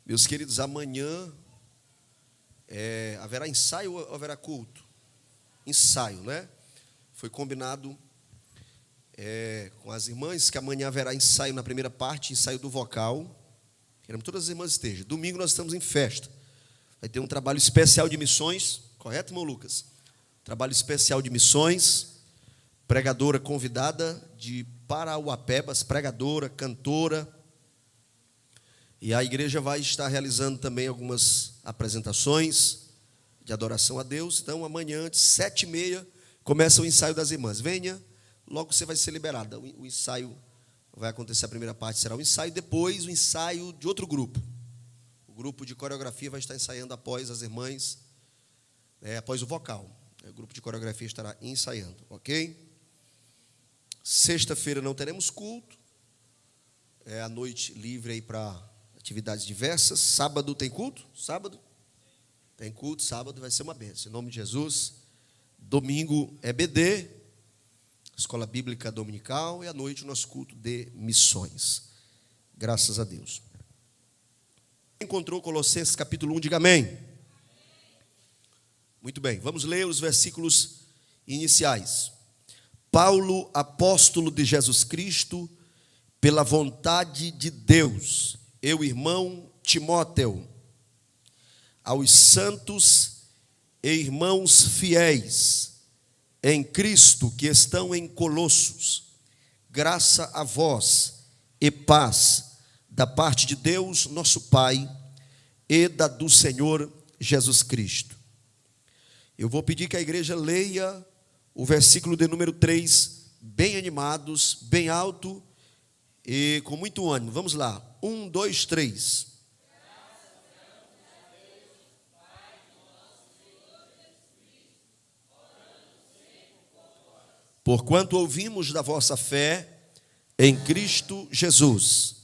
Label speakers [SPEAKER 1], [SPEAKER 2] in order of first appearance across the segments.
[SPEAKER 1] Meus queridos, amanhã haverá ensaio ou haverá culto? Ensaio, né? Foi combinado com as irmãs que amanhã haverá ensaio na primeira parte, ensaio do vocal. Queremos que todas as irmãs estejam. Domingo nós estamos em festa. Vai ter um trabalho especial de missões, correto, irmão Lucas? Trabalho especial de missões, pregadora convidada de Parauapebas, pregadora, cantora. E a igreja vai estar realizando também algumas apresentações de adoração a Deus. Então, amanhã, às 7h30, começa o ensaio das irmãs. Venha, logo você vai ser liberada. O ensaio vai acontecer, a primeira parte será o ensaio, depois o ensaio de outro grupo. O grupo de coreografia vai estar ensaiando após as irmãs, após o vocal. O grupo de coreografia estará ensaiando, ok? Sexta-feira não teremos culto. A noite livre aí para atividades diversas. Sábado tem culto? Sábado? Tem culto, sábado vai ser uma bênção. Em nome de Jesus. Domingo é BD, Escola Bíblica Dominical, e à noite o nosso culto de missões. Graças a Deus. Encontrou Colossenses capítulo 1, diga amém. Muito bem, vamos ler os versículos iniciais. Paulo, apóstolo de Jesus Cristo, pela vontade de Deus, eu, irmão Timóteo, aos santos e irmãos fiéis em Cristo que estão em Colossos, graça a vós e paz da parte de Deus, nosso Pai, e da do Senhor Jesus Cristo. Eu vou pedir que a igreja leia o versículo de número 3, bem animados, bem alto e com muito ânimo. Vamos lá. 1, 2, 3. Porquanto ouvimos da vossa fé em Cristo Jesus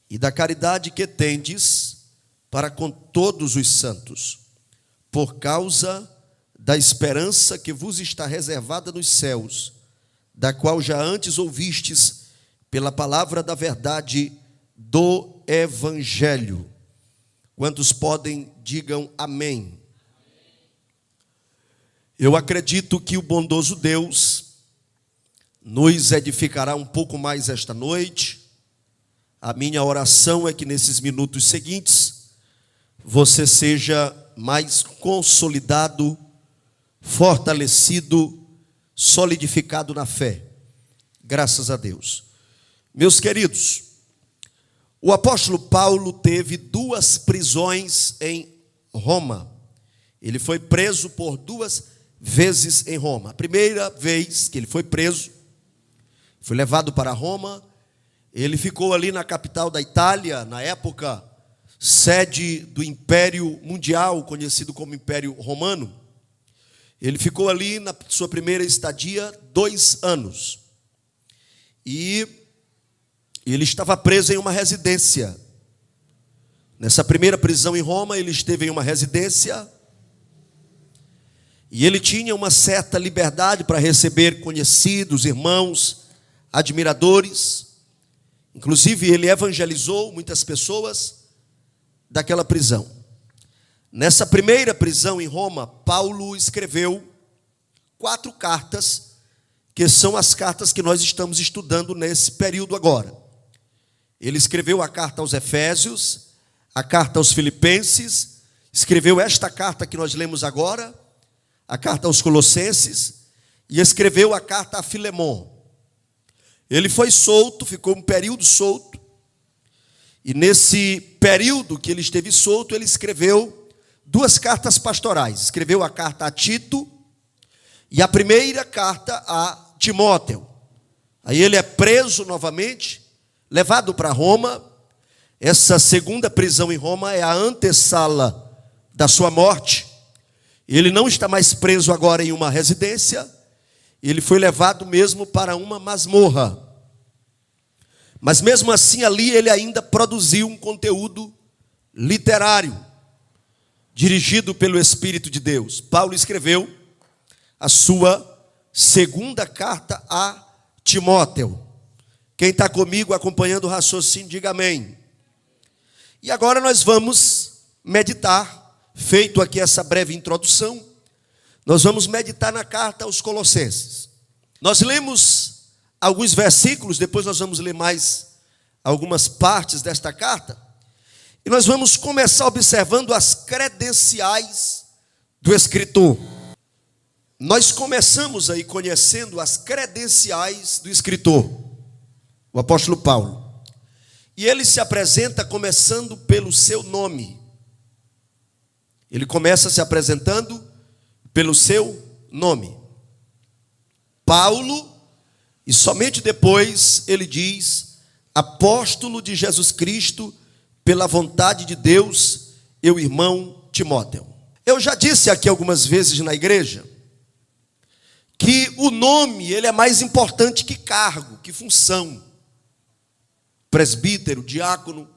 [SPEAKER 1] e da caridade que tendes para com todos os santos, por causa da esperança que vos está reservada nos céus, da qual já antes ouvistes pela palavra da verdade do Evangelho. Quantos podem, digam amém. Eu acredito que o bondoso Deus nos edificará um pouco mais esta noite. A minha oração é que nesses minutos seguintes você seja mais consolidado, fortalecido, solidificado na fé. Graças a Deus. Meus queridos, o apóstolo Paulo teve 2 prisões em Roma. Ele foi preso por 2 vezes em Roma. A primeira vez que ele foi preso, foi levado para Roma. Ele ficou ali na capital da Itália, na época, sede do Império Mundial, conhecido como Império Romano. Ele ficou ali na sua primeira estadia 2 anos. E ele estava preso em uma residência. Nessa primeira prisão em Roma, ele esteve em uma residência. E ele tinha uma certa liberdade para receber conhecidos, irmãos, admiradores. Inclusive, ele evangelizou muitas pessoas daquela prisão. Nessa primeira prisão em Roma, Paulo escreveu 4 cartas, que são as cartas que nós estamos estudando nesse período agora. Ele escreveu a carta aos Efésios, a carta aos Filipenses, escreveu esta carta que nós lemos agora, a carta aos Colossenses, e escreveu a carta a Filemon. Ele foi solto, ficou um período solto, e nesse período que ele esteve solto, ele escreveu 2 cartas pastorais. Escreveu a carta a Tito e a primeira carta a Timóteo. Aí ele é preso novamente, levado para Roma. Essa segunda prisão em Roma é a antessala da sua morte. Ele não está mais preso agora em uma residência, ele foi levado mesmo para uma masmorra. Mas mesmo assim ali ele ainda produziu um conteúdo literário, dirigido pelo Espírito de Deus. Paulo escreveu a sua segunda carta a Timóteo. Quem está comigo acompanhando o raciocínio, diga amém. E agora nós vamos meditar, feito aqui essa breve introdução, nós vamos meditar na carta aos Colossenses. Nós lemos alguns versículos, depois nós vamos ler mais algumas partes desta carta, e nós vamos começar observando as credenciais do escritor. Nós começamos aí conhecendo as credenciais do escritor, o apóstolo Paulo. E ele se apresenta começando pelo seu nome. Ele começa se apresentando pelo seu nome. Paulo, e somente depois ele diz, apóstolo de Jesus Cristo, pela vontade de Deus, eu irmão Timóteo. Eu já disse aqui algumas vezes na igreja, que o nome ele é mais importante que cargo, que função. Presbítero, diácono,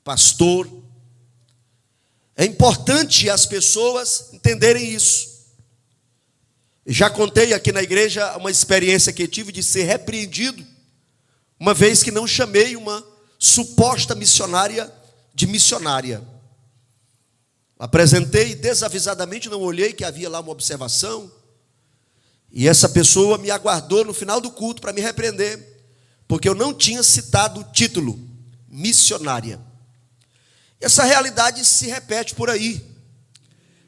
[SPEAKER 1] pastor. É importante as pessoas entenderem isso. Já contei aqui na igreja uma experiência que eu tive de ser repreendido, uma vez que não chamei uma suposta missionária de missionária. Apresentei desavisadamente, não olhei que havia lá uma observação, e essa pessoa me aguardou no final do culto para me repreender, porque eu não tinha citado o título, missionária. Essa realidade se repete por aí.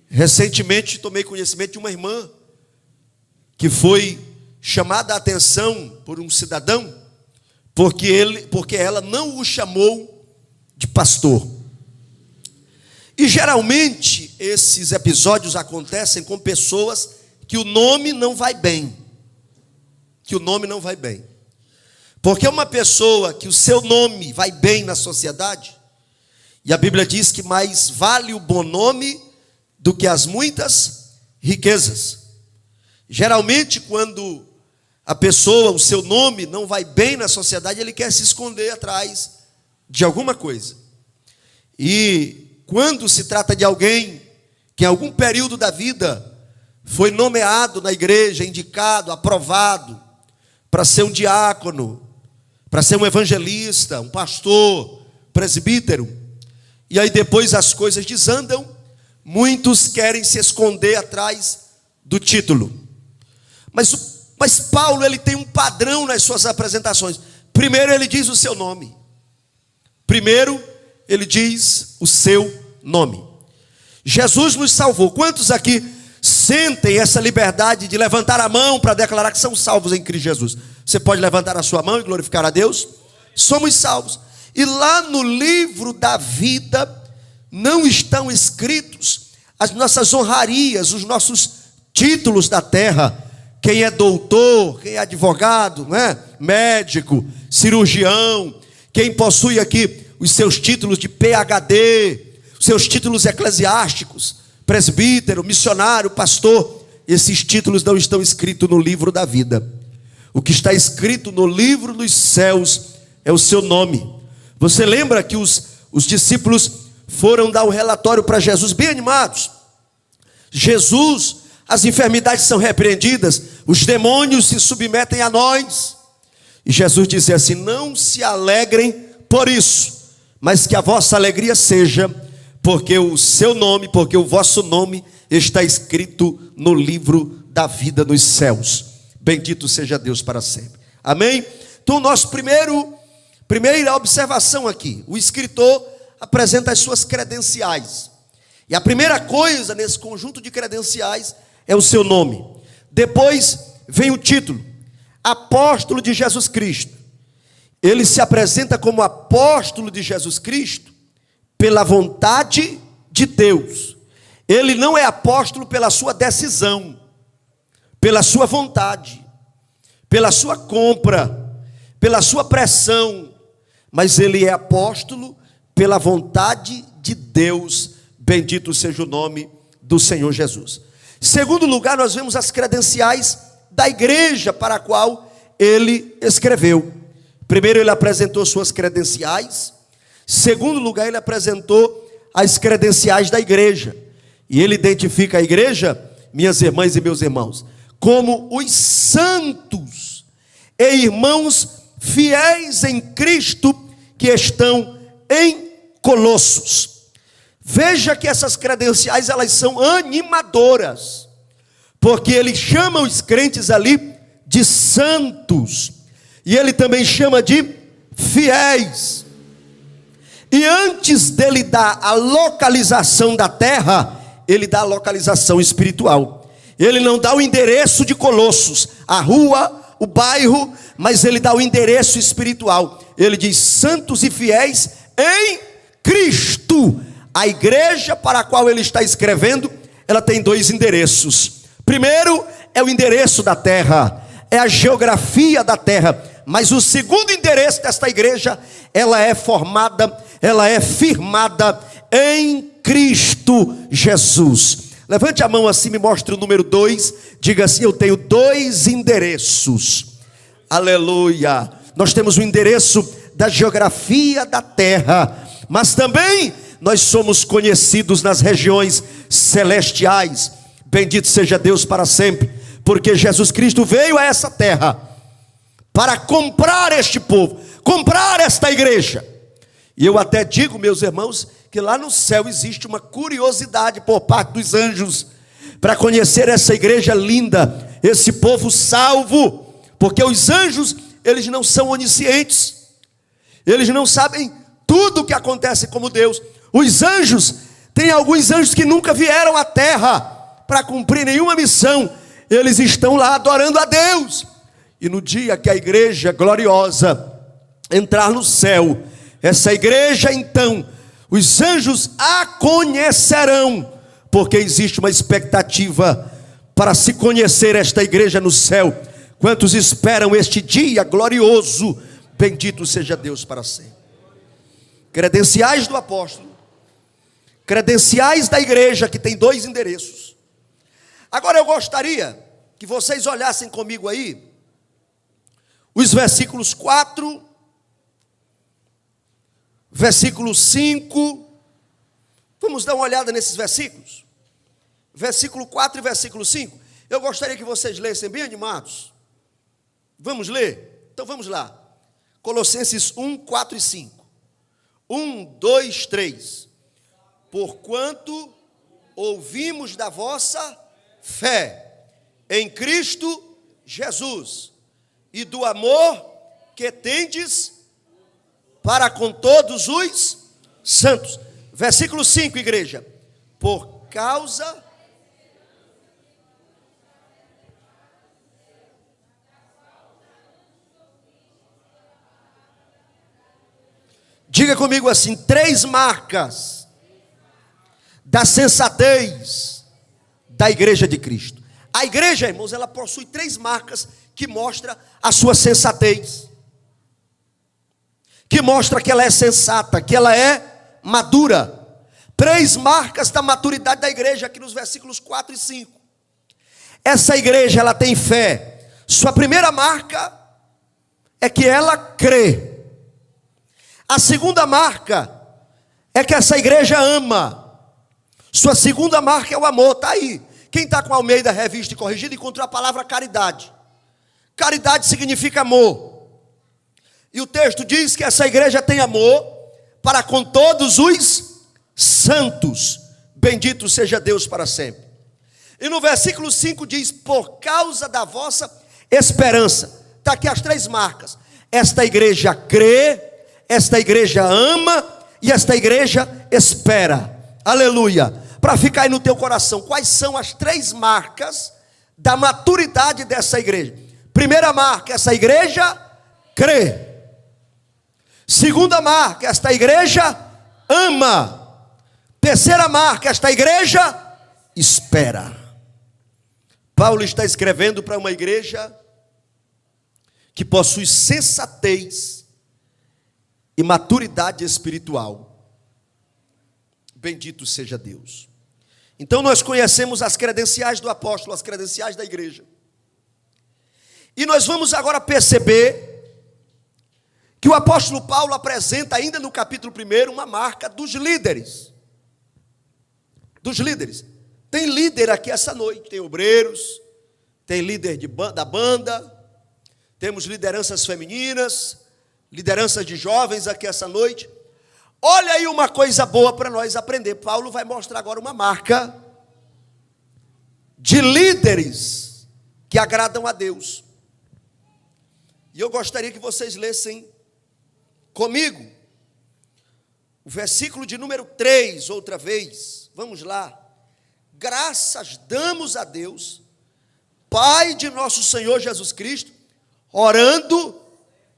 [SPEAKER 1] Recentemente tomei conhecimento de uma irmã que foi chamada a atenção por um cidadão, porque ela não o chamou de pastor. E geralmente esses episódios acontecem com pessoas que o nome não vai bem. Que o nome não vai bem. Porque uma pessoa que o seu nome vai bem na sociedade, e a Bíblia diz que mais vale o bom nome do que as muitas riquezas. Geralmente, quando a pessoa, o seu nome não vai bem na sociedade, ele quer se esconder atrás de alguma coisa. E quando se trata de alguém que em algum período da vida foi nomeado na igreja, indicado, aprovado para ser um diácono, para ser um evangelista, um pastor, presbítero, e aí depois as coisas desandam, muitos querem se esconder atrás do título. Mas Paulo, ele tem um padrão nas suas apresentações. Primeiro ele diz o seu nome. Primeiro ele diz o seu nome. Jesus nos salvou. Quantos aqui sentem essa liberdade de levantar a mão para declarar que são salvos em Cristo Jesus? Você pode levantar a sua mão e glorificar a Deus? Somos salvos. E lá no livro da vida não estão escritos as nossas honrarias, os nossos títulos da terra. Quem é doutor, quem é advogado, não é? Médico, cirurgião, quem possui aqui os seus títulos de PhD, os seus títulos eclesiásticos, presbítero, missionário, pastor, esses títulos não estão escritos no livro da vida. O que está escrito no livro dos céus é o seu nome. Você lembra que os discípulos foram dar o relatório para Jesus bem animados? Jesus, as enfermidades são repreendidas, os demônios se submetem a nós. E Jesus disse assim: não se alegrem por isso, mas que a vossa alegria seja porque o seu nome, porque o vosso nome está escrito no livro da vida nos céus. Bendito seja Deus para sempre. Amém? Então, nosso primeira observação aqui, o escritor apresenta as suas credenciais. E a primeira coisa nesse conjunto de credenciais é o seu nome. Depois vem o título, apóstolo de Jesus Cristo. Ele se apresenta como apóstolo de Jesus Cristo pela vontade de Deus. Ele não é apóstolo pela sua decisão, pela sua vontade, pela sua compra, pela sua pressão, mas ele é apóstolo pela vontade de Deus. Bendito seja o nome do Senhor Jesus. Em segundo lugar, nós vemos as credenciais da igreja para a qual ele escreveu. Primeiro, ele apresentou suas credenciais. Em segundo lugar, ele apresentou as credenciais da igreja. E ele identifica a igreja, minhas irmãs e meus irmãos, como os santos e irmãos fiéis em Cristo que estão em Colossos. Veja que essas credenciais, elas são animadoras, porque ele chama os crentes ali de santos, e ele também chama de fiéis. E antes dele dar a localização da terra, ele dá a localização espiritual. Ele não dá o endereço de Colossos, a rua, o bairro, mas ele dá o endereço espiritual. Ele diz: santos e fiéis em Cristo. A igreja para a qual ele está escrevendo, ela tem dois endereços. Primeiro é o endereço da terra, é a geografia da terra. Mas o segundo endereço desta igreja, ela é formada, ela é firmada em Cristo Jesus. Levante a mão assim, me mostre o número 2. Diga assim: eu tenho 2 endereços. Aleluia. Nós temos o endereço da geografia da terra, mas também nós somos conhecidos nas regiões celestiais. Bendito seja Deus para sempre, porque Jesus Cristo veio a essa terra para comprar este povo, comprar esta igreja. E eu até digo, meus irmãos, que lá no céu existe uma curiosidade por parte dos anjos para conhecer essa igreja linda, esse povo salvo, porque os anjos, eles não são oniscientes, eles não sabem tudo o que acontece como Deus. Os anjos, tem alguns anjos que nunca vieram à terra para cumprir nenhuma missão, eles estão lá adorando a Deus. E no dia que a igreja gloriosa entrar no céu, essa igreja então, os anjos a conhecerão, porque existe uma expectativa para se conhecer esta igreja no céu. Quantos esperam este dia glorioso? Bendito seja Deus para sempre. Credenciais do apóstolo, credenciais da igreja, que tem 2 endereços. Agora eu gostaria que vocês olhassem comigo aí os versículos 4, versículo 5. Vamos dar uma olhada nesses versículos. Versículo 4 e versículo 5. Eu gostaria que vocês lessem bem animados. Vamos ler? Então vamos lá. Colossenses 1, 4 e 5. 1, 2, 3. Porquanto ouvimos da vossa fé em Cristo Jesus e do amor que tendes para com todos os santos. Versículo 5, igreja. Por causa... Diga comigo assim: 3 marcas da sensatez da igreja de Cristo. A igreja, irmãos, ela possui 3 marcas que mostram a sua sensatez, que mostra que ela é sensata, que ela é madura. 3 marcas da maturidade da igreja, aqui nos versículos 4 e 5. Essa igreja, ela tem fé. Sua primeira marca é que ela crê. A segunda marca é que essa igreja ama. Sua segunda marca é o amor. Está aí. Quem está com a Almeida Revista e Corrigida encontrou a palavra caridade. Caridade significa amor. E o texto diz que essa igreja tem amor para com todos os santos. Bendito seja Deus para sempre. E no versículo 5 diz: por causa da vossa esperança. Está aqui as 3 marcas. Esta igreja crê, esta igreja ama e esta igreja espera. Aleluia. Para ficar aí no teu coração, quais são as 3 marcas da maturidade dessa igreja? Primeira marca: essa igreja crê. Segunda marca: esta igreja ama. Terceira marca: esta igreja espera. Paulo está escrevendo para uma igreja que possui sensatez e maturidade espiritual. Bendito seja Deus. Então nós conhecemos as credenciais do apóstolo, as credenciais da igreja. E nós vamos agora perceber que o apóstolo Paulo apresenta ainda no capítulo 1 uma marca dos líderes. Dos líderes. Tem líder aqui essa noite, tem obreiros, tem líder da banda, temos lideranças femininas, lideranças de jovens aqui essa noite. Olha aí uma coisa boa para nós aprender. Paulo vai mostrar agora uma marca de líderes que agradam a Deus. E eu gostaria que vocês lessem comigo o versículo de número 3, outra vez. Vamos lá. Graças damos a Deus, Pai de nosso Senhor Jesus Cristo, orando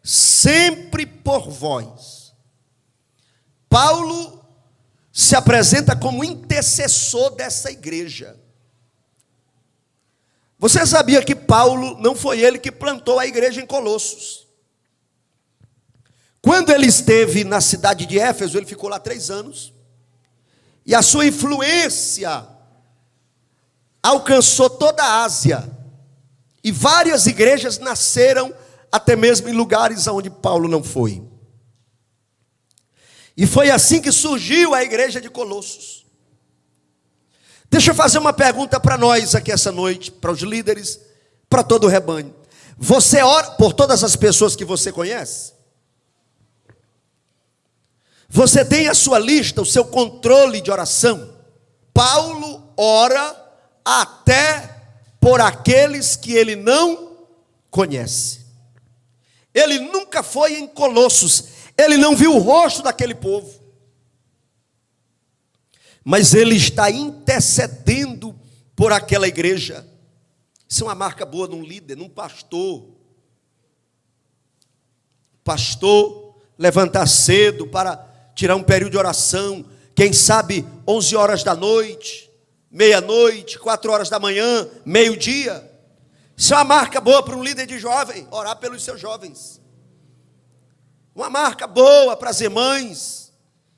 [SPEAKER 1] sempre por vós. Paulo se apresenta como intercessor dessa igreja. Você sabia que Paulo não foi ele que plantou a igreja em Colossos? Quando ele esteve na cidade de Éfeso, ele ficou lá 3 anos, e a sua influência alcançou toda a Ásia, e várias igrejas nasceram até mesmo em lugares onde Paulo não foi. E foi assim que surgiu a igreja de Colossos. Deixa eu fazer uma pergunta para nós aqui essa noite, para os líderes, para todo o rebanho. Você ora por todas as pessoas que você conhece? Você tem a sua lista, o seu controle de oração? Paulo ora até por aqueles que ele não conhece. Ele nunca foi em Colossos, ele não viu o rosto daquele povo, mas ele está intercedendo por aquela igreja. Isso é uma marca boa de um líder, de um pastor. Pastor levantar cedo para tirar um período de oração, quem sabe 11 horas da noite, meia-noite, 4 horas da manhã, meio-dia. Isso é uma marca boa para um líder de jovem, orar pelos seus jovens. Uma marca boa para as irmãs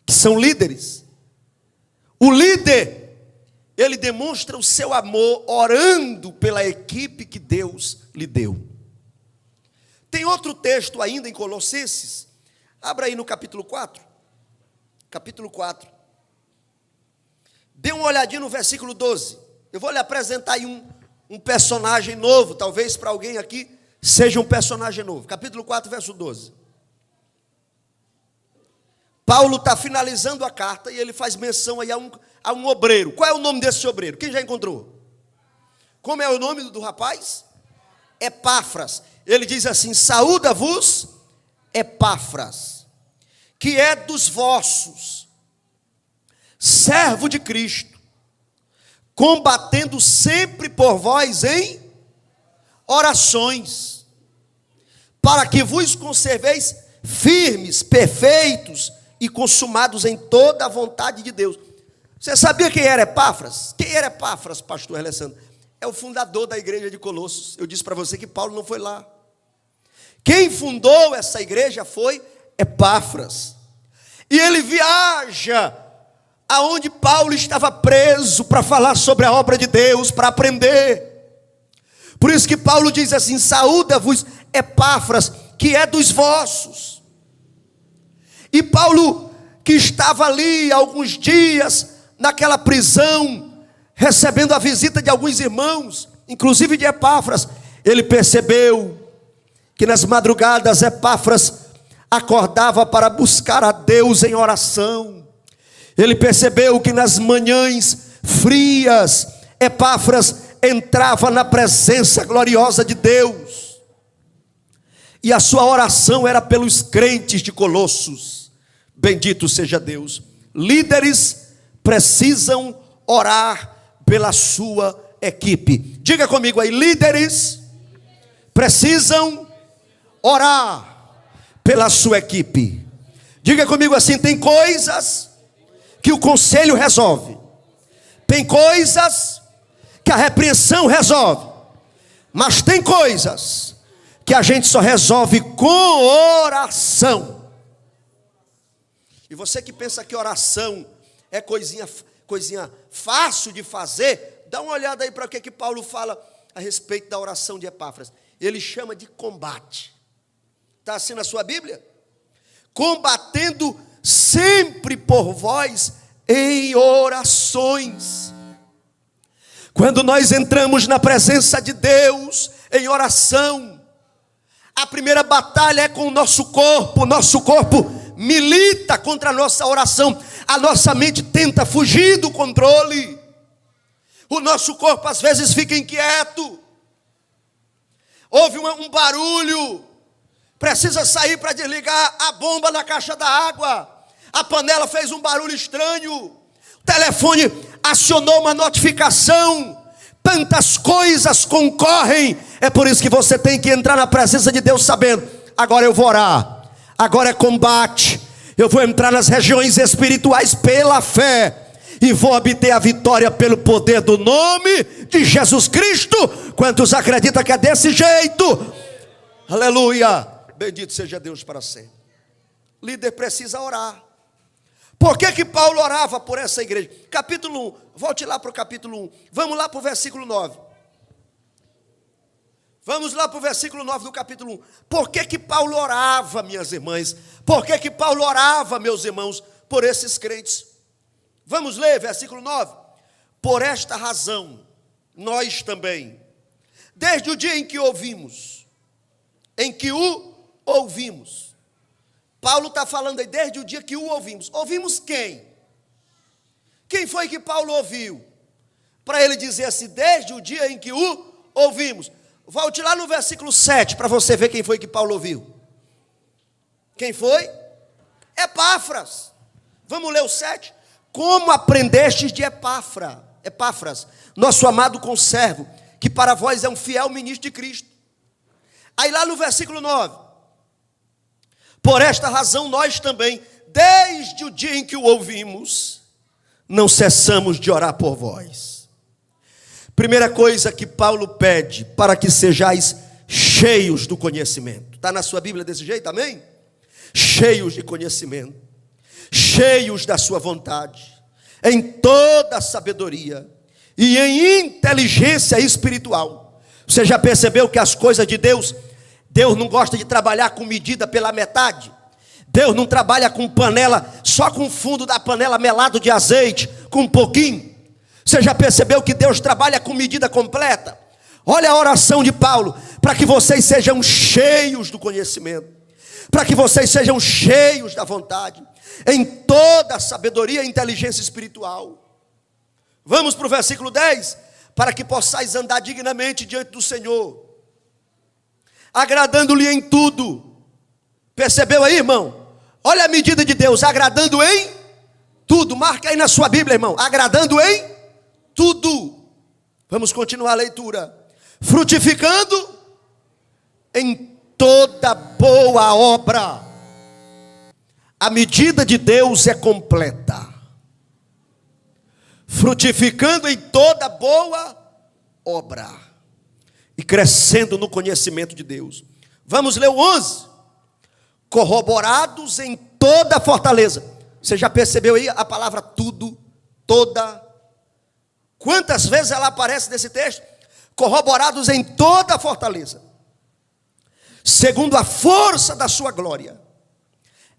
[SPEAKER 1] que são líderes. O líder, ele demonstra o seu amor orando pela equipe que Deus lhe deu. Tem outro texto ainda em Colossenses. Abra aí no capítulo 4. Capítulo 4. Dê uma olhadinha no versículo 12. Eu vou lhe apresentar aí um personagem novo. Talvez para alguém aqui seja um personagem novo. Capítulo 4, verso 12. Paulo está finalizando a carta e ele faz menção aí a um obreiro. Qual é o nome desse obreiro? Quem já encontrou? Como é o nome do rapaz? Epáfras. Ele diz assim: saúda-vos, Epáfras, que é dos vossos, servo de Cristo, combatendo sempre por vós em orações, para que vos conserveis firmes, perfeitos e consumados em toda a vontade de Deus. Você sabia quem era Epáfras? Quem era Epáfras, pastor Alessandro? É o fundador da igreja de Colossos. Eu disse para você que Paulo não foi lá. Quem fundou essa igreja foi Epáfras. E ele viaja aonde Paulo estava preso para falar sobre a obra de Deus, para aprender. Por isso que Paulo diz assim: saúda-vos, Epáfras, que é dos vossos. E Paulo, que estava ali alguns dias naquela prisão, recebendo a visita de alguns irmãos, inclusive de Epáfras, ele percebeu que nas madrugadas Epáfras acordava para buscar a Deus em oração. Ele percebeu que nas manhãs frias Epáfras entrava na presença gloriosa de Deus, e a sua oração era pelos crentes de Colossos. Bendito seja Deus. Líderes precisam orar pela sua equipe. Diga comigo aí: líderes precisam orar pela sua equipe. Diga comigo assim: tem coisas que o conselho resolve, tem coisas que a repreensão resolve, mas tem coisas que a gente só resolve com oração. E você que pensa que oração é coisinha fácil de fazer, dá uma olhada aí para o que Paulo fala a respeito da oração de Epáfras. Ele chama de combate. Está assim na sua Bíblia? Combatendo sempre por vós em orações. Quando nós entramos na presença de Deus em oração, a primeira batalha é com o nosso corpo milita contra a nossa oração. A nossa mente tenta fugir do controle. O nosso corpo às vezes fica inquieto. Houve um barulho, precisa sair para desligar a bomba na caixa da água. A panela fez um barulho estranho. O telefone acionou uma notificação. Tantas coisas concorrem. É por isso que você tem que entrar na presença de Deus sabendo: agora eu vou orar, agora é combate. Eu vou entrar nas regiões espirituais pela fé e vou obter a vitória pelo poder do nome de Jesus Cristo. Quantos acreditam que é desse jeito? Aleluia, bendito seja Deus para sempre. Líder precisa orar. Por que Paulo orava por essa igreja? Capítulo 1, volte lá para o capítulo 1. Vamos lá para o versículo 9. Vamos lá para o versículo 9 do capítulo 1. Por que Paulo orava, minhas irmãs? Por que Paulo orava, meus irmãos, por esses crentes? Vamos ler, versículo 9. Por esta razão, nós também, desde o dia em que o ouvimos. Paulo está falando aí, desde o dia que o ouvimos. Ouvimos quem? Quem foi que Paulo ouviu? Para ele dizer assim, desde o dia em que o ouvimos. Volte lá no versículo 7, para você ver quem foi que Paulo ouviu. Quem foi? Epáfras. Vamos ler o 7. Como aprendestes de Epáfras, nosso amado conservo, que para vós é um fiel ministro de Cristo. Aí lá no versículo 9. Por esta razão nós também, desde o dia em que o ouvimos, não cessamos de orar por vós. Primeira coisa que Paulo pede, para que sejais cheios do conhecimento. Está na sua Bíblia desse jeito, amém? Cheios de conhecimento, cheios da sua vontade, em toda a sabedoria e em inteligência espiritual. Você já percebeu que as coisas de Deus não gosta de trabalhar com medida pela metade. Deus não trabalha com panela, só com o fundo da panela melado de azeite, com um pouquinho. Você já percebeu que Deus trabalha com medida completa? Olha a oração de Paulo, para que vocês sejam cheios do conhecimento, para que vocês sejam cheios da vontade, em toda a sabedoria e inteligência espiritual. Vamos para o versículo 10, para que possais andar dignamente diante do Senhor, agradando-lhe em tudo. Percebeu aí, irmão? Olha a medida de Deus, agradando em tudo. Marca aí na sua Bíblia, irmão, agradando em tudo. Vamos continuar a leitura. Frutificando em toda boa obra. A medida de Deus é completa. Frutificando em toda boa obra. E crescendo no conhecimento de Deus. Vamos ler o 11. Corroborados em toda fortaleza. Você já percebeu aí a palavra tudo, toda? Quantas vezes ela aparece nesse texto? Corroborados em toda fortaleza, segundo a força da sua glória,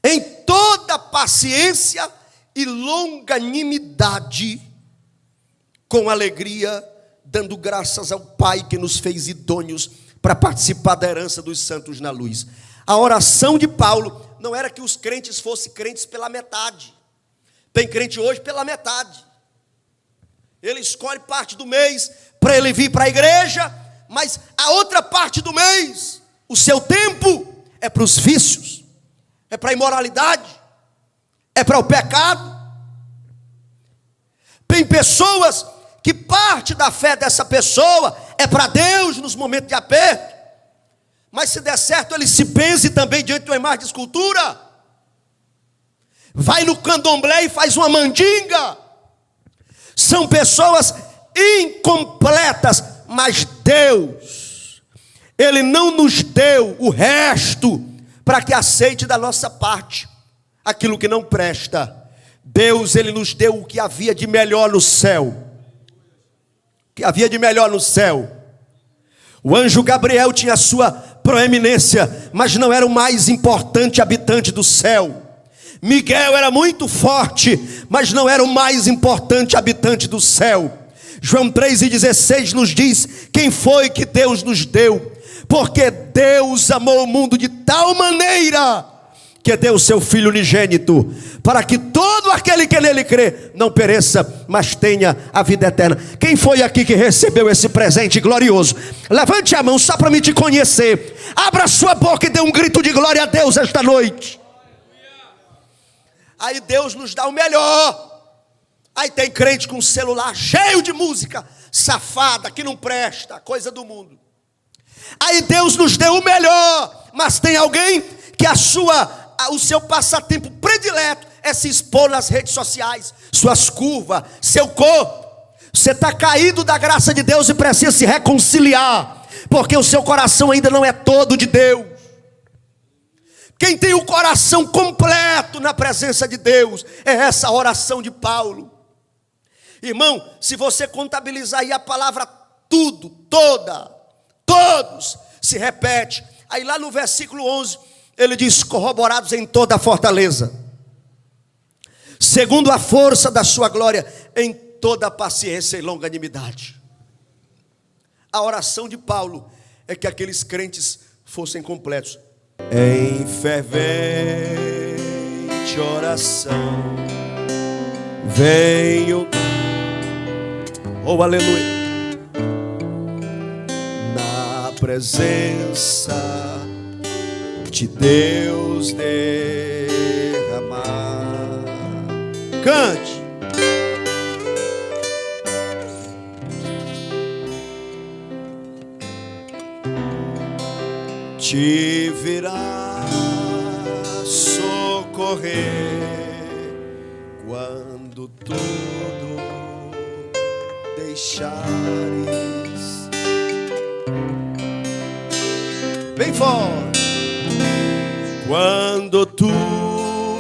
[SPEAKER 1] em toda paciência e longanimidade, com alegria, dando graças ao Pai que nos fez idôneos para participar da herança dos santos na luz. A oração de Paulo não era que os crentes fossem crentes pela metade. Tem crente hoje pela metade. Ele escolhe parte do mês para ele vir para a igreja, mas a outra parte do mês, o seu tempo é para os vícios, é para a imoralidade, é para o pecado. Tem pessoas que parte da fé dessa pessoa é para Deus nos momentos de aperto, mas se der certo ele se benze também diante de uma imagem de escultura, vai no candomblé e faz uma mandinga. São pessoas incompletas, mas Deus, Ele não nos deu o resto para que aceite da nossa parte aquilo que não presta. Deus, Ele nos deu o que havia de melhor no céu. O que havia de melhor no céu. O anjo Gabriel tinha a sua proeminência, mas não era o mais importante habitante do céu. Miguel era muito forte, mas não era o mais importante habitante do céu. João 3,16 nos diz quem foi que Deus nos deu. Porque Deus amou o mundo de tal maneira que deu o seu Filho unigênito, para que todo aquele que nele crê não pereça, mas tenha a vida eterna. Quem foi aqui que recebeu esse presente glorioso? Levante a mão só para me te conhecer. Abra sua boca e dê um grito de glória a Deus esta noite. Aí Deus nos dá o melhor. Aí tem crente com celular cheio de música safada, que não presta, coisa do mundo. Aí Deus nos deu o melhor, mas tem alguém que o seu passatempo predileto é se expor nas redes sociais, suas curvas, seu corpo. Você está caído da graça de Deus e precisa se reconciliar, porque o seu coração ainda não é todo de Deus. Quem tem o coração completo na presença de Deus, é essa oração de Paulo. Irmão, se você contabilizar aí a palavra tudo, toda, todos, se repete. Aí lá no versículo 11, ele diz: corroborados em toda a fortaleza, segundo a força da sua glória, em toda a paciência e longanimidade. A oração de Paulo é que aqueles crentes fossem completos. Em fervente oração venho, oh aleluia, na presença de Deus derramar. Cante. Te virá socorrer quando tudo deixares. Bem forte. Quando tudo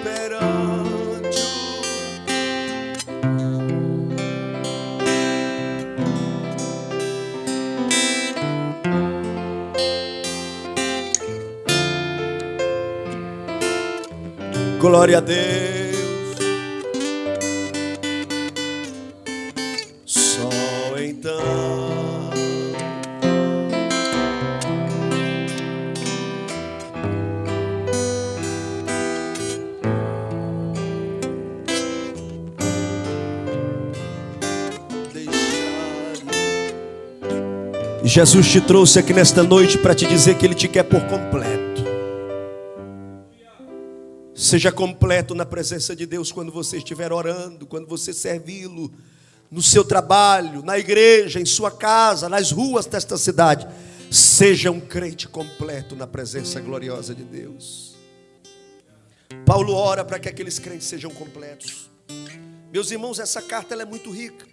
[SPEAKER 1] perante glória a Deus. Só então Jesus te trouxe aqui nesta noite para te dizer que Ele te quer por completo. Seja completo na presença de Deus quando você estiver orando, quando você servi-lo, no seu trabalho, na igreja, em sua casa, nas ruas desta cidade. Seja um crente completo na presença gloriosa de Deus. Paulo ora para que aqueles crentes sejam completos. Meus irmãos, essa carta ela é muito rica.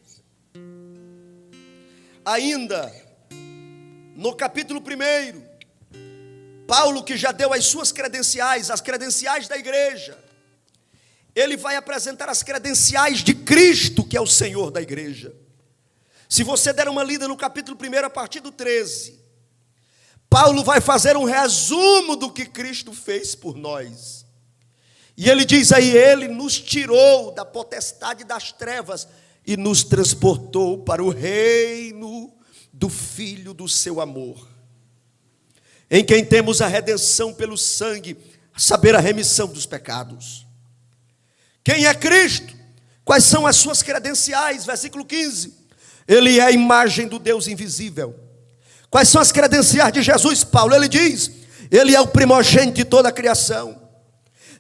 [SPEAKER 1] Ainda no capítulo 1, Paulo, que já deu as suas credenciais, as credenciais da igreja, ele vai apresentar as credenciais de Cristo, que é o Senhor da igreja. Se você der uma lida no capítulo 1, a partir do 13, Paulo vai fazer um resumo do que Cristo fez por nós. E ele diz aí: ele nos tirou da potestade das trevas e nos transportou para o reino do Filho do seu amor, em quem temos a redenção pelo sangue, a saber, a remissão dos pecados. Quem é Cristo? Quais são as suas credenciais? Versículo 15. Ele é a imagem do Deus invisível. Quais são as credenciais de Jesus, Paulo? Ele diz: ele é o primogênito de toda a criação.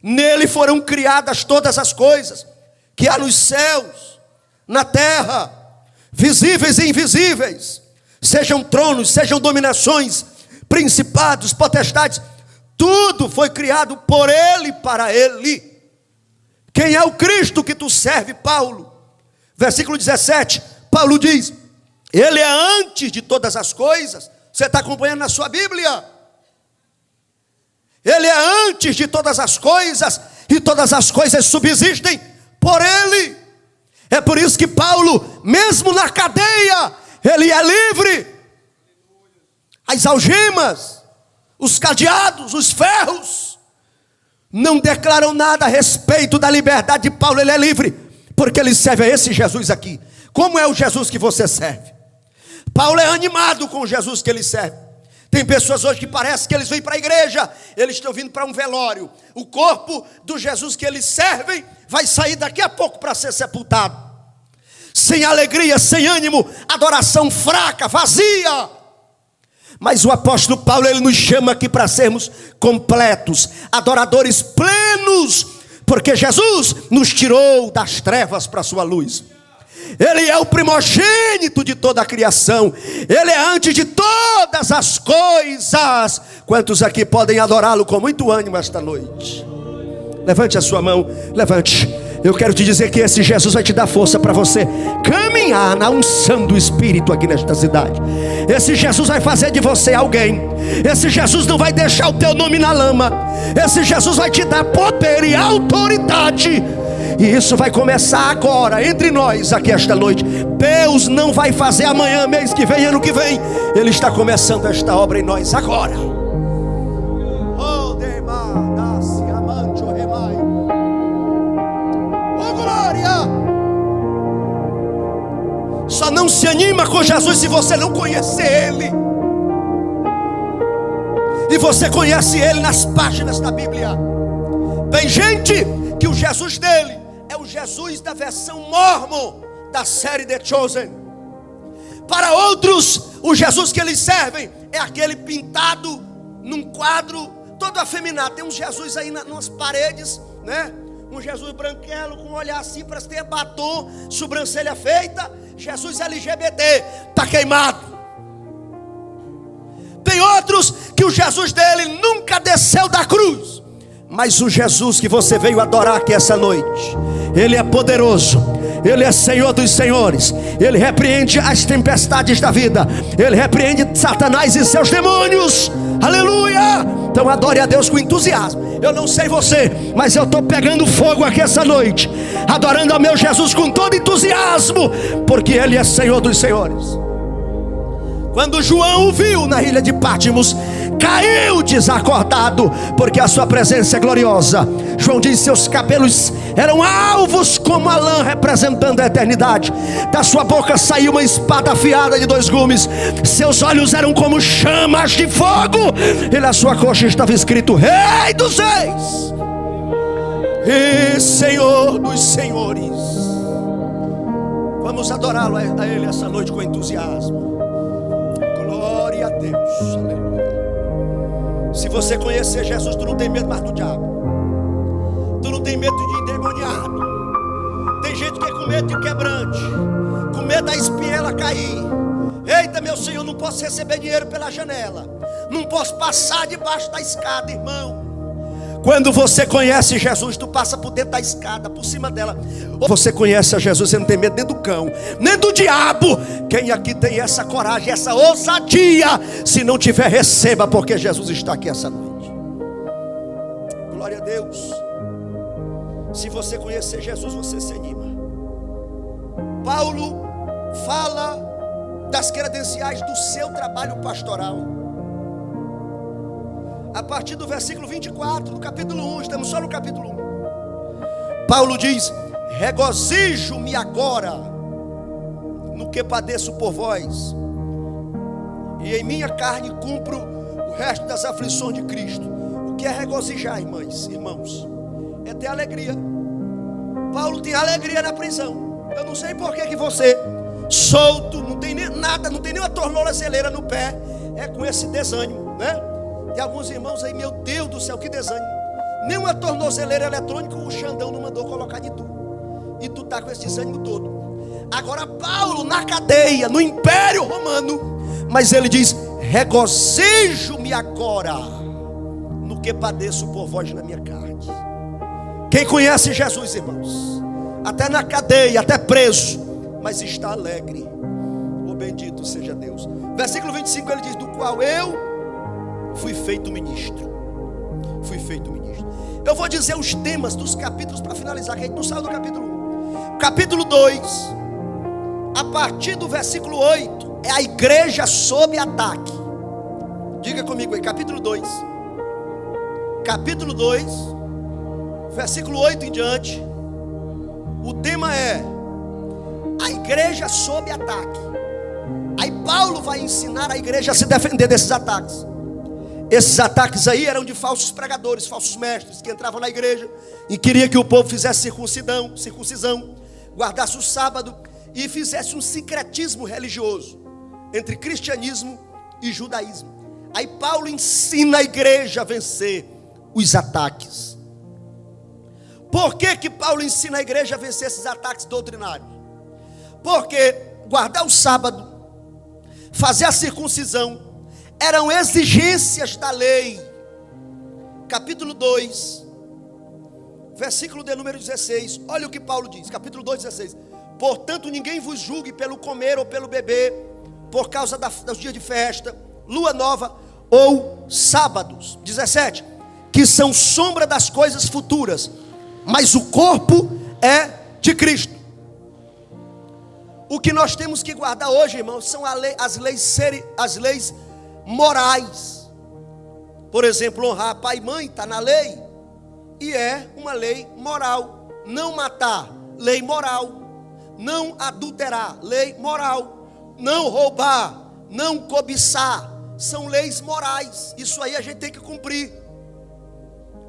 [SPEAKER 1] Nele foram criadas todas as coisas que há nos céus, na terra, visíveis e invisíveis, sejam tronos, sejam dominações, principados, potestades, tudo foi criado por Ele e para Ele. Quem é o Cristo que tu serve, Paulo? Versículo 17, Paulo diz: Ele é antes de todas as coisas. Você está acompanhando na sua Bíblia? Ele é antes de todas as coisas, e todas as coisas subsistem por Ele. É por isso que Paulo, mesmo na cadeia, ele é livre. As algemas, os cadeados, os ferros, não declaram nada a respeito da liberdade de Paulo. Ele é livre, porque ele serve a esse Jesus aqui. Como é o Jesus que você serve? Paulo é animado com o Jesus que ele serve. Tem pessoas hoje que parece que eles vêm para a igreja, eles estão vindo para um velório. O corpo do Jesus que eles servem vai sair daqui a pouco para ser sepultado. Sem alegria, sem ânimo, adoração fraca, vazia. Mas o apóstolo Paulo, ele nos chama aqui para sermos completos, adoradores plenos, porque Jesus nos tirou das trevas para a sua luz. Ele é o primogênito de toda a criação. Ele é antes de todas as coisas. Quantos aqui podem adorá-lo com muito ânimo esta noite? Levante a sua mão, levante. Eu quero te dizer que esse Jesus vai te dar força para você caminhar na unção do Espírito aqui nesta cidade. Esse Jesus vai fazer de você alguém. Esse Jesus não vai deixar o teu nome na lama. Esse Jesus vai te dar poder e autoridade. E isso vai começar agora, entre nós aqui esta noite. Deus não vai fazer amanhã, mês que vem, ano que vem. Ele está começando esta obra em nós agora. Oh, glória! Só não se anima com Jesus se você não conhecer Ele. E você conhece Ele nas páginas da Bíblia. Tem gente que o Jesus dele é o Jesus da versão Mormon da série The Chosen. Para outros, o Jesus que eles servem é aquele pintado num quadro todo afeminado. Tem uns Jesus aí nas paredes, né? Um Jesus branquelo com um olhar assim, parece ter batom, sobrancelha feita. Jesus LGBT, está queimado. Tem outros que o Jesus dele nunca desceu da cruz. Mas o Jesus que você veio adorar aqui essa noite, Ele é poderoso, Ele é Senhor dos senhores. Ele repreende as tempestades da vida. Ele repreende Satanás e seus demônios. Aleluia! Então adore a Deus com entusiasmo. Eu não sei você, mas eu estou pegando fogo aqui essa noite, adorando ao meu Jesus com todo entusiasmo, porque Ele é Senhor dos senhores. Quando João o viu na ilha de Patmos, caiu desacordado, porque a sua presença é gloriosa. João diz: seus cabelos eram alvos como a lã, representando a eternidade. Da sua boca saiu uma espada afiada de 2 gumes. Seus olhos eram como chamas de fogo, e na sua coxa estava escrito: Rei dos reis e Senhor dos senhores. Vamos adorá-lo a Ele essa noite com entusiasmo. Glória a Deus, aleluia. Se você conhecer Jesus, tu não tem medo mais do diabo. Tu não tem medo de endemoniado. Tem gente que é com medo de quebrante, com medo da espinhela cair. Eita, meu Senhor, não posso receber dinheiro pela janela, não posso passar debaixo da escada, irmão. Quando você conhece Jesus, tu passa por dentro da escada, por cima dela. Ou você conhece a Jesus, você não tem medo nem do cão, nem do diabo. Quem aqui tem essa coragem, essa ousadia? Se não tiver, receba, porque Jesus está aqui essa noite. Glória a Deus. Se você conhecer Jesus, você se anima. Paulo fala das credenciais do seu trabalho pastoral. A partir do versículo 24, do capítulo 1, estamos só no capítulo 1. Paulo diz: regozijo-me agora no que padeço por vós, e em minha carne cumpro o resto das aflições de Cristo. O que é regozijar, irmãos? É ter alegria. Paulo tem alegria na prisão. Eu não sei por que você, solto, não tem nem nada, não tem nem uma tornozeleira no pé, é com esse desânimo, né? Tem alguns irmãos aí, meu Deus do céu, que desânimo. Nem uma tornozeleira eletrônica o Xandão não mandou colocar de tu. E tu tá com esse desânimo todo. Agora Paulo na cadeia, no Império Romano, mas ele diz: regozijo-me agora no que padeço por vós na minha carne. Quem conhece Jesus, irmãos, até na cadeia, até preso, mas está alegre. Oh, bendito seja Deus. Versículo 25 ele diz: do qual eu fui feito ministro. Fui feito ministro. Eu vou dizer os temas dos capítulos para finalizar, que a gente não saiu do capítulo 1. Capítulo 2, a partir do versículo 8, é a igreja sob ataque. Diga comigo aí, capítulo 2. Capítulo 2, versículo 8 em diante. O tema é a igreja sob ataque. Aí Paulo vai ensinar a igreja a se defender desses ataques. Esses ataques aí eram de falsos pregadores, falsos mestres, que entravam na igreja e queria que o povo fizesse circuncisão, guardasse o sábado e fizesse um sincretismo religioso entre cristianismo e judaísmo. Aí Paulo ensina a igreja a vencer os ataques. Por que Paulo ensina a igreja a vencer esses ataques doutrinários? Porque guardar o sábado, fazer a circuncisão, eram exigências da lei. Capítulo 2, versículo de número 16. Olha o que Paulo diz, capítulo 2, 16. Portanto, ninguém vos julgue pelo comer ou pelo beber, por causa dos dias de festa, lua nova ou sábados. 17. Que são sombra das coisas futuras, mas o corpo é de Cristo. O que nós temos que guardar hoje, irmãos, são as leis morais. Por exemplo, honrar pai e mãe está na lei, e é uma lei moral. Não matar, lei moral. Não adulterar, lei moral. Não roubar, não cobiçar, são leis morais. Isso aí a gente tem que cumprir.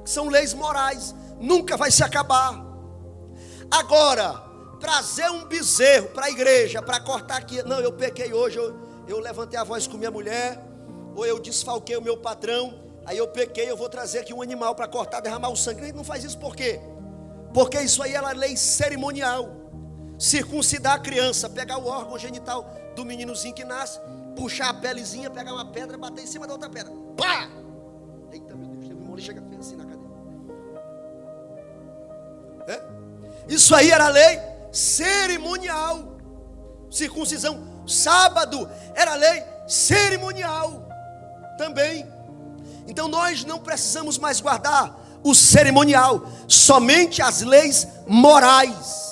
[SPEAKER 1] São leis morais, nunca vai se acabar. Agora, trazer um bezerro para a igreja, para cortar aqui, não, eu pequei hoje, eu levantei a voz com minha mulher, ou eu desfalquei o meu patrão, aí eu pequei, eu vou trazer aqui um animal para cortar, derramar o sangue. A gente não faz isso por quê? Porque isso aí é lei cerimonial. Circuncidar a criança, pegar o órgão genital do meninozinho que nasce, puxar a pelezinha, pegar uma pedra, bater em cima da outra pedra, pá! Eita, meu Deus, teve um irmão ali chega assim na cadeira. Isso aí era lei cerimonial. Circuncisão, sábado, era lei cerimonial também. Então nós não precisamos mais guardar o cerimonial, somente as leis morais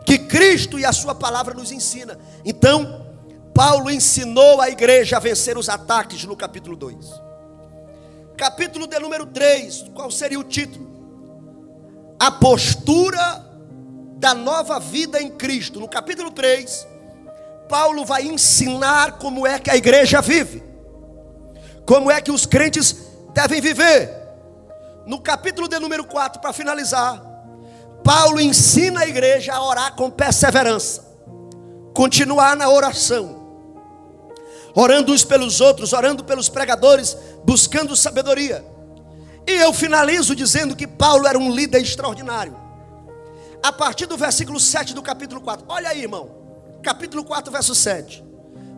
[SPEAKER 1] que Cristo e a sua palavra nos ensina. Então Paulo ensinou a igreja a vencer os ataques no capítulo 2. Capítulo de número 3, qual seria o título? A postura da nova vida em Cristo. No capítulo 3, Paulo vai ensinar como é que a igreja vive, como é que os crentes devem viver. No capítulo de número 4, para finalizar, Paulo ensina a igreja a orar com perseverança, continuar na oração, orando uns pelos outros, orando pelos pregadores, buscando sabedoria. E eu finalizo dizendo que Paulo era um líder extraordinário. A partir do versículo 7 do capítulo 4. Olha aí, irmão. Capítulo 4, verso 7.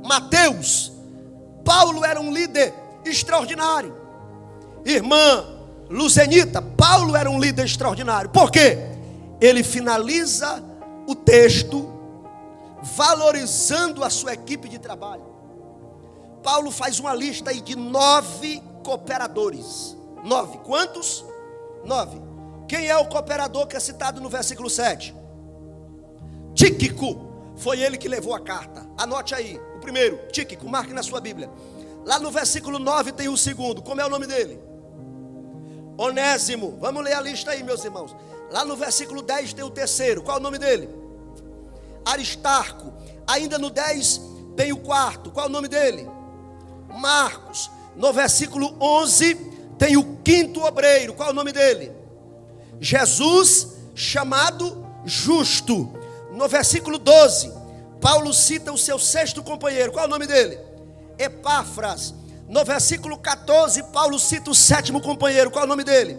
[SPEAKER 1] Mateus. Paulo era um líder extraordinário. Irmã Luzenita, Paulo era um líder extraordinário. Por quê? Ele finaliza o texto valorizando a sua equipe de trabalho. Paulo faz uma lista aí de 9 cooperadores. 9, quantos? 9. Quem é o cooperador que é citado no versículo 7? Tíquico, foi ele que levou a carta. Anote aí, o primeiro, Tíquico, marque na sua Bíblia. Lá no versículo 9 tem o segundo, como é o nome dele? Onésimo, vamos ler a lista aí, meus irmãos. Lá no versículo 10 tem o terceiro, qual é o nome dele? Aristarco. Ainda no 10 tem o quarto, qual é o nome dele? Marcos. No versículo 11 tem o quinto obreiro, qual é o nome dele? Jesus, chamado Justo. No versículo 12, Paulo cita o seu sexto companheiro, qual é o nome dele? Epáfras. No versículo 14, Paulo cita o sétimo companheiro, qual é o nome dele?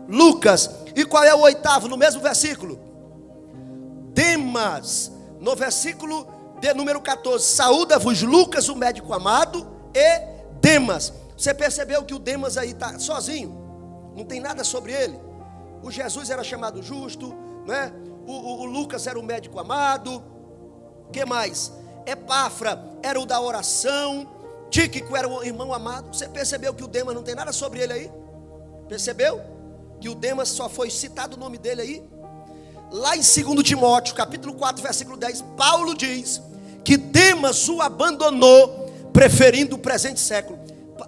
[SPEAKER 1] Lucas. E qual é o oitavo, no mesmo versículo? Demas. No versículo de número 14, saúda-vos Lucas, o médico amado, e Demas. Você percebeu que o Demas aí está sozinho? Não tem nada sobre ele. O Jesus era chamado Justo, né? O Lucas era o médico amado. O que mais? Epáfra era o da oração. Tíquico era o irmão amado. Você percebeu que o Demas não tem nada sobre ele aí? Percebeu? Que o Demas só foi citado o nome dele aí? Lá em 2 Timóteo, capítulo 4, versículo 10, Paulo diz que Demas o abandonou, preferindo o presente século.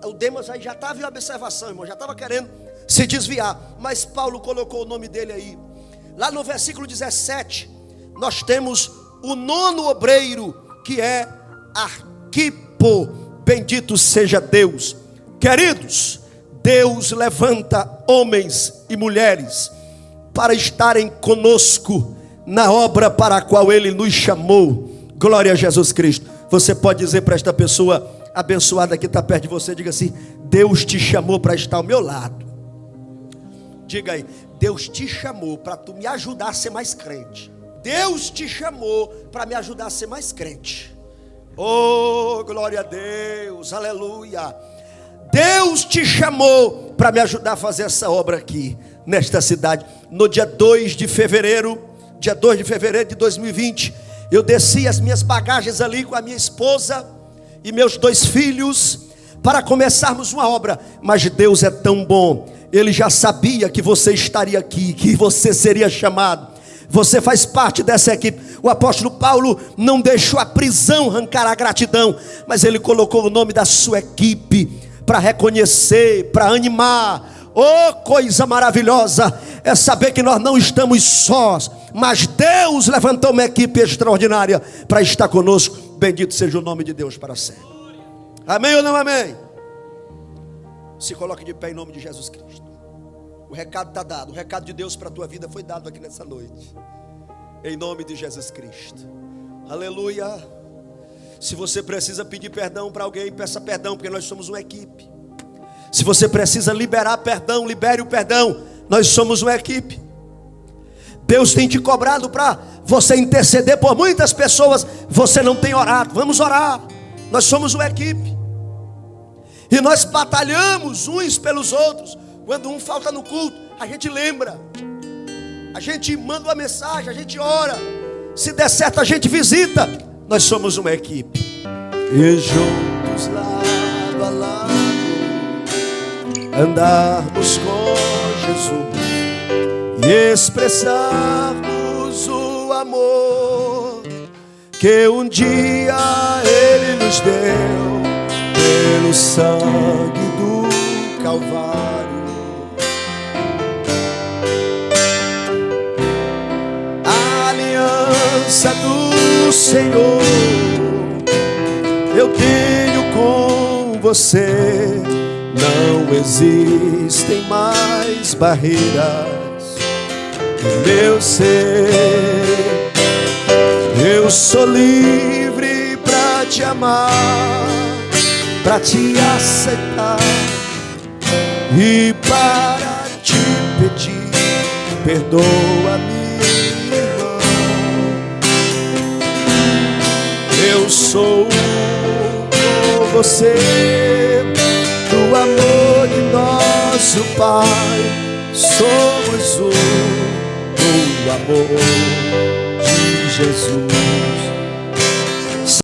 [SPEAKER 1] O Demas aí já estava em observação, irmão, já estava querendo se desviar, mas Paulo colocou o nome dele aí. Lá no versículo 17, nós temos o nono obreiro, que é Arquipo. Bendito seja Deus. Queridos, Deus levanta homens e mulheres para estarem conosco na obra para a qual Ele nos chamou. Glória a Jesus Cristo. Você pode dizer para esta pessoa abençoada que está perto de você, diga assim: Deus te chamou para estar ao meu lado. Diga aí: Deus te chamou para tu me ajudar a ser mais crente. Deus te chamou para me ajudar a ser mais crente. Oh, glória a Deus, aleluia. Deus te chamou para me ajudar a fazer essa obra aqui, nesta cidade. No dia 2 de fevereiro de 2020, eu desci as minhas bagagens ali com a minha esposa e meus 2 filhos, para começarmos uma obra. Mas Deus é tão bom, Ele já sabia que você estaria aqui, que você seria chamado. Você faz parte dessa equipe. O apóstolo Paulo não deixou a prisão arrancar a gratidão, mas ele colocou o nome da sua equipe para reconhecer, para animar. Oh, coisa maravilhosa é saber que nós não estamos sós, mas Deus levantou uma equipe extraordinária para estar conosco. Bendito seja o nome de Deus para sempre. Amém ou não amém? Se coloque de pé em nome de Jesus Cristo. O recado está dado, o recado de Deus para a tua vida foi dado aqui nessa noite, em nome de Jesus Cristo. Aleluia. Se você precisa pedir perdão para alguém, peça perdão, porque nós somos uma equipe. Se você precisa liberar perdão, libere o perdão. Nós somos uma equipe. Deus tem te cobrado para você interceder por muitas pessoas. Você não tem orado, vamos orar. Nós somos uma equipe. E nós batalhamos uns pelos outros. Quando um falta no culto, a gente lembra, a gente manda uma mensagem, a gente ora. Se der certo, a gente visita. Nós somos uma equipe. E juntos lado a lado, andarmos com Jesus e expressarmos o amor que um dia Ele nos deu pelo sangue do Calvário. Do Senhor eu tenho com você. Não existem mais barreiras no meu ser. Eu sou livre para te amar, para te aceitar e para te pedir. Perdoa-me. Eu sou com você, do amor de nosso Pai. Somos um do amor de Jesus.